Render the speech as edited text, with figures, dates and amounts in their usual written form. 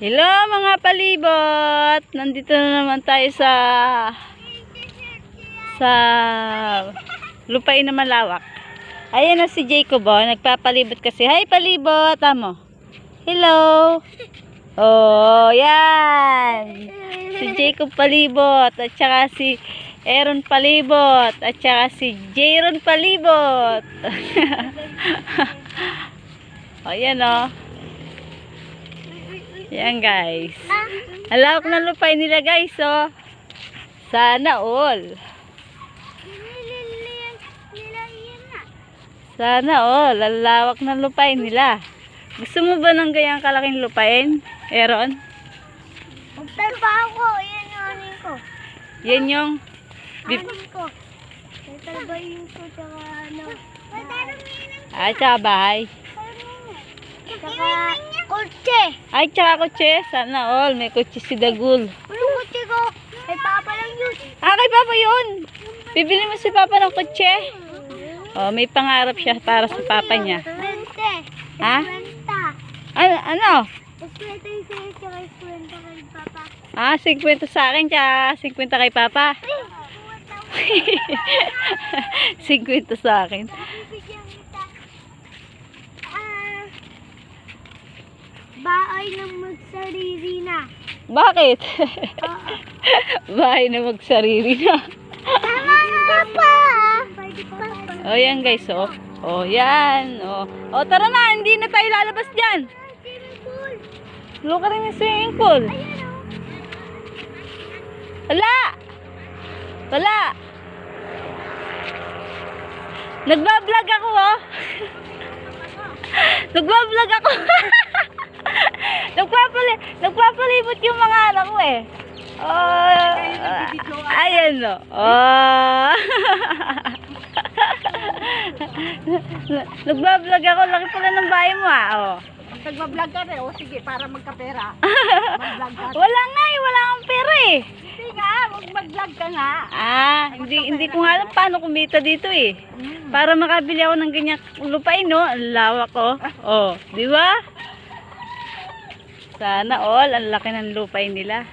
Hello mga palibot! Nandito na naman tayo sa lupain na malawak. Ayan na si Jacob, oh, nagpapalibot kasi. Hi palibot! Amo. Hello! Oh, yan! Si Jacob palibot at saka si Aaron palibot at saka si Jayron palibot. Oh, yan oh. Yan guys. Halawak na lupain nila guys, oh. Sana all. Sana all. Lalawak na lupain nila. Gusto mo ba ng gayang kalaking lupain, Aaron? Magtalba ako. Yan yung anin ko. Yan yung Anin ko. Talbayin ko tsaka ano. tsaka bahay. Tsaka kotse. Ay, tsaka kotse. Sana all. May kotse si Dagul. Yung kotse ko. Kay Papa lang yun. Ah, kay Papa yun. Bibili mo si Papa ng kotse. Oh, may pangarap siya para sa Papa niya. Kwente. Ha? Kwenta. Ano? Kwenta yung sa'yo tsaka kwenta kay Papa. Ah, 50 sa akin, tsaka 50 kay Papa. 50 sa akin. Bibigyan kita. Bahay ng magsarili na. Bakit? Bahay na magsarili na. Tama na, Papa. Oh, yan guys, oh. Oh, yan. Oh, oh tara na. Hindi na tayo lalabas dyan. Look rin yung swimming pool. Wala. Wala. Nagbablog ako, oh. Nagbablog ako. Nagpapalibot yung mga anak ko, eh. Oh, ayan, oh. Oh. Nagbablog ako. Laki pala ng bahay mo, ah. Oh. Nagbablog ka rin. O sige, para magkapera. Mag-vlog ka. Wala nga, eh. Wala kang pera, eh. Hindi nga, mag-vlog ka nga. Ah, hindi ko nga alam paano kumita dito, eh. Para makabili ako ng ganyan lupain, no? Ang lawak, oh. Oh, di ba? Sana all, ang laki ng lupain nila.